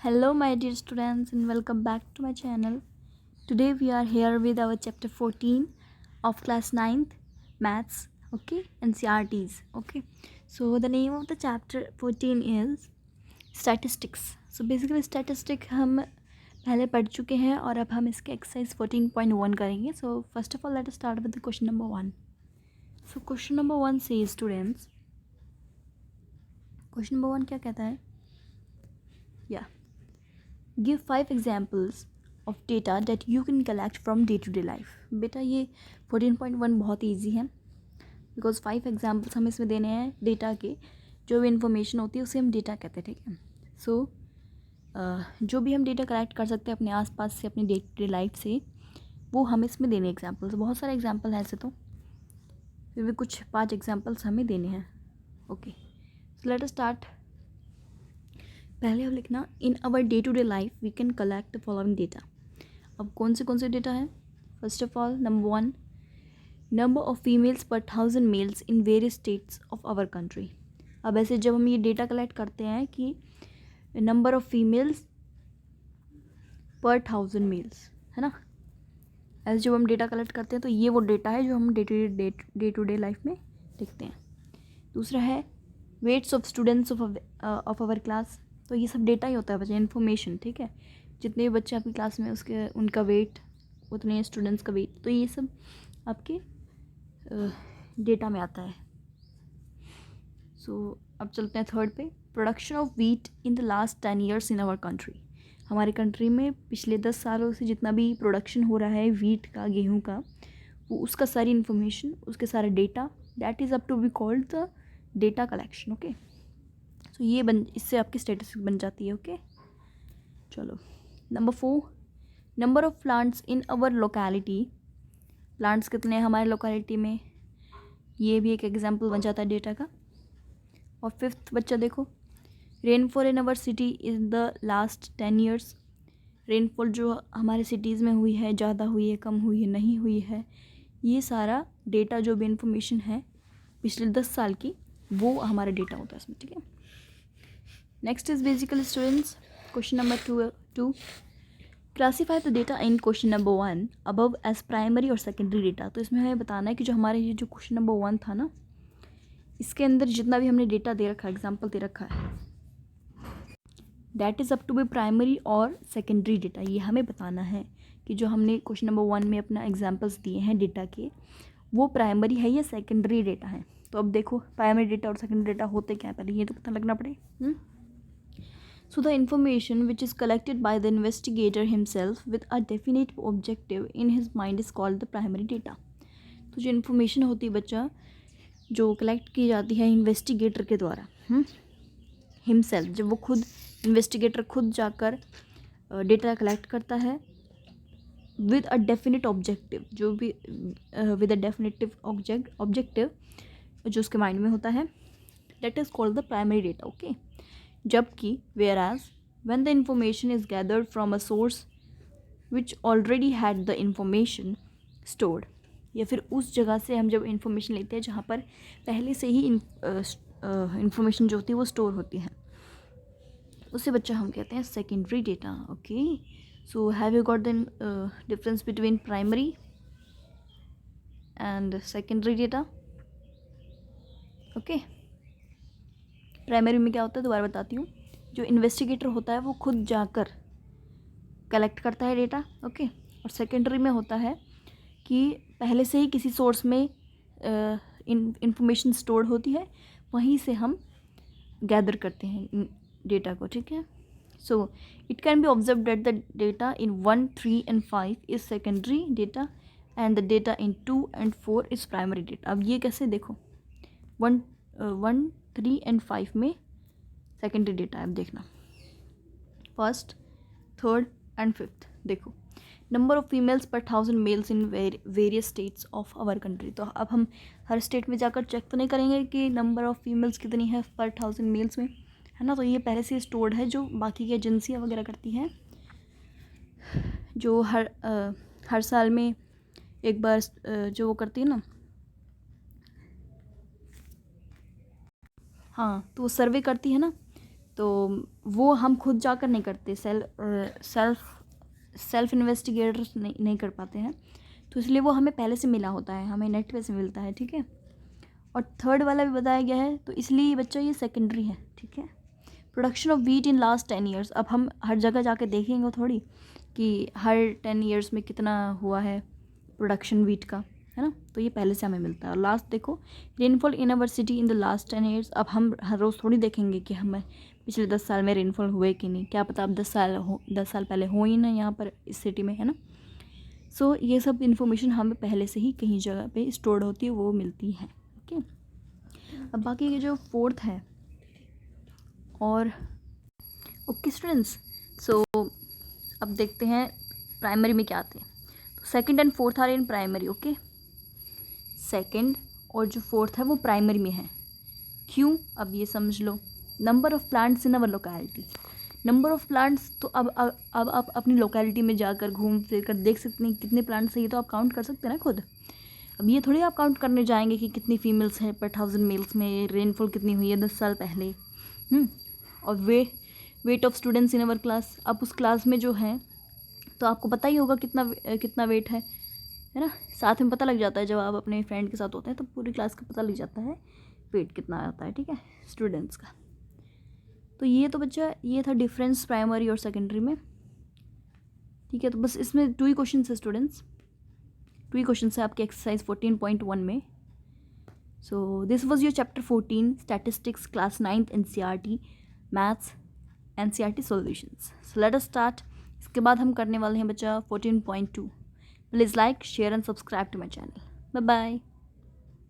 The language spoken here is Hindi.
Hello, my dear students, and welcome back to my channel. Today we are here with our chapter 14 of class 9th maths, okay, NCRTs, okay. So the name of the chapter 14 is statistics. So basically statistic हम पहले पढ़ चुके हैं और अब हम इसके exercise 14.1 करेंगे. So first of all, let us start with the question number 1. So question number 1 says, students, question number 1 क्या कहता है? Give 5 examples of data that you can collect from day to day life. बेटा ये 14.1 बहुत ईजी है बिकॉज 5 एग्जाम्पल्स हम इसमें देने हैं डेटा के. जो भी इन्फॉर्मेशन होती है उसे हम डेटा कहते हैं, ठीक है. सो जो भी हम डेटा कलेक्ट कर सकते हैं अपने आसपास से, अपनी डे टू डे लाइफ से, वो हम इसमें देने एग्जाम्पल्स. बहुत सारे एग्जाम्पल हैं ऐसे तो, फिर भी कुछ 5 एग्जाम्पल्स हमें देने हैं. Okay, so let us start. पहले हम लिखना in our day to day life we can collect the following data. अब कौन से डेटा है? First of all number 1, number of females पर 1000 males in various states of our country. अब ऐसे जब हम ये डेटा कलेक्ट करते हैं कि नंबर ऑफ फीमेल्स पर 1000 मेल्स, है ना, ऐसे जब हम डेटा कलेक्ट करते हैं तो ये वो डेटा है जो हम डे टू डे लाइफ में लिखते हैं. दूसरा है weights of students of our class. तो ये सब डेटा ही होता है बच्चे, इन्फॉर्मेशन, ठीक है. जितने भी बच्चे आपकी क्लास में उसके उनका वेट, उतने स्टूडेंट्स का वेट, तो ये सब आपके डेटा में आता है. सो अब चलते हैं थर्ड पे. Production of wheat in the last 10 years in our country. हमारी कंट्री में पिछले 10 सालों से जितना भी प्रोडक्शन हो रहा है वीट का, गेहूँ का, वो उसका सारी इन्फॉर्मेशन, उसके सारे data, that is up to be called the data collection. Okay, तो ये इससे आपकी स्टेटिस्टिक्स बन जाती है. ओके, चलो number 4, number of plants in our locality. Plants कितने हैं हमारे लोकेलिटी में, ये भी एक एग्जांपल बन जाता है डेटा का. और 5th बच्चा देखो, rainfall in our city in the last 10 years. Rainfall जो हमारे सिटीज़ में हुई है, ज़्यादा हुई है, कम हुई है, नहीं हुई है, ये सारा डेटा जो भी इंफॉर्मेशन है पिछले 10 साल की, वो हमारा डेटा होता है इसमें, ठीक है. Next is basically students question number 2. Classify the data in question number 1 above as primary और सेकेंडरी डेटा. तो इसमें हमें बताना है कि जो हमारे ये जो क्वेश्चन नंबर 1 था ना, इसके अंदर जितना भी हमने डेटा दे रखा है, एग्जाम्पल दे रखा है, that is up to be primary और सेकेंडरी डेटा. ये हमें बताना है कि जो हमने क्वेश्चन नंबर 1 में अपना एग्जाम्पल्स दिए हैं डेटा के, वो प्राइमरी है या सेकेंडरी डेटा है. तो अब देखो प्राइमरी डेटा और सेकेंडरी डेटा होते क्या है, पहले ये तो पता लगना पड़े. So the information which is collected by the investigator himself with a definite objective in his mind is called the primary data. तो जो इन्फॉर्मेशन होती है बच्चा, जो कलेक्ट की जाती है इन्वेस्टिगेटर के द्वारा, हिमसेल्फ, जब वो खुद इन्वेस्टिगेटर खुद जाकर डेटा कलेक्ट करता है विद अ डेफिनेट ऑब्जेक्टिव, जो भी विद अ डेफिनेटिव ऑब्जेक्टिव जो उसके माइंड में होता है, that is called the primary data. Okay, जबकि whereas when the information is gathered from a source which already had the information stored, या फिर उस जगह से हम जब इंफॉर्मेशन लेते हैं जहाँ पर पहले से ही इंफॉर्मेशन जो होती है वो स्टोर होती है, उसे बच्चा हम कहते हैं secondary data. Okay, so have you got the difference between primary and secondary data? Okay, primary में क्या होता है, दोबारा बताती हूँ, जो इन्वेस्टिगेटर होता है वो खुद जाकर कलेक्ट करता है डेटा. ओके, और सेकेंडरी में होता है कि पहले से ही किसी सोर्स में इंफॉर्मेशन स्टोर होती है, वहीं से हम गैदर करते हैं डेटा को, ठीक है. So it can be observe that the data in 1, 3 and 5 is secondary data and the data in 2 and 4 is primary data. अब ये कैसे देखो, 1, 3 and 5 में सेकेंडरी डेटा है. अब देखना 1st, 3rd and 5th. देखो नंबर ऑफ़ फीमेल्स पर 1000 males in various states of our country. तो अब हम हर स्टेट में जाकर चेक तो नहीं करेंगे कि नंबर ऑफ़ फीमेल्स कितनी है पर 1000 मेल्स में, है ना. तो ये पहले से स्टोर्ड है, जो बाकी की एजेंसियाँ वगैरह करती हैं, जो हर साल में एक बार जो वो करती है ना, हाँ, तो वो सर्वे करती है ना, तो वो हम खुद जाकर नहीं करते, सेल्फ इन्वेस्टिगेटर्स नहीं कर पाते हैं, तो इसलिए वो हमें पहले से मिला होता है, हमें नेट पे से मिलता है, ठीक है। और थर्ड वाला भी बताया गया है, तो इसलिए बच्चा ये सेकेंडरी है, ठीक है। Production of wheat in last 10 years, अब हम हर जगह जाके देखेंगे थोड़ी कि हर 10 ईयर्स में कितना हुआ है प्रोडक्शन वीट का, है ना, तो ये पहले से हमें मिलता है। और लास्ट देखो, rainfall in our city in the last 10 years, अब हम हर रोज़ थोड़ी देखेंगे कि हमें पिछले 10 साल में रेनफॉल हुए कि नहीं, क्या पता अब 10 साल पहले हो ही ना यहाँ पर इस सिटी में, है ना। सो ये सब इन्फॉर्मेशन हमें पहले से ही कहीं जगह पे स्टोर्ड होती है, वो मिलती है, ओके। अब बाकी ये जो फोर्थ है, और ओके स्टूडेंट्स, सो अब देखते हैं प्राइमरी में क्या आते हैं। तो second and fourth are in primary, okay. Second और जो फोर्थ है वो प्राइमरी में है, क्यों, अब ये समझ लो। Number of plants in our locality, number of plants, तो अब आप अपनी लोकेलिटी में जाकर घूम फिर कर देख सकते हैं कितने प्लांट्स हैं, ये तो आप काउंट कर सकते हैं ना खुद। अब ये थोड़ी आप काउंट करने जाएंगे कि कितनी फीमेल्स हैं पर 1000 मेल्स में, रेनफॉल कितनी हुई है 10 साल पहले। और weight of students in our class, अब उस क्लास में जो है तो आपको पता ही होगा कितना वेट है ना, साथ में पता लग जाता है, जब आप अपने फ्रेंड के साथ होते हैं तो पूरी क्लास का पता लग जाता है वेट कितना आता है, ठीक है, स्टूडेंट्स का। तो ये तो बच्चा ये था डिफरेंस प्राइमरी और सेकेंडरी में, ठीक है। तो बस इसमें 2 ही क्वेश्चन है स्टूडेंट्स, 2 ही क्वेश्चन है आपके एक्सरसाइज 14.1 में। So this was your chapter 14 statistics class 9th NCERT maths NCERT solutions. So let us start. इसके बाद हम करने वाले हैं बच्चा 14.2। Please like share and subscribe to my channel. Bye bye.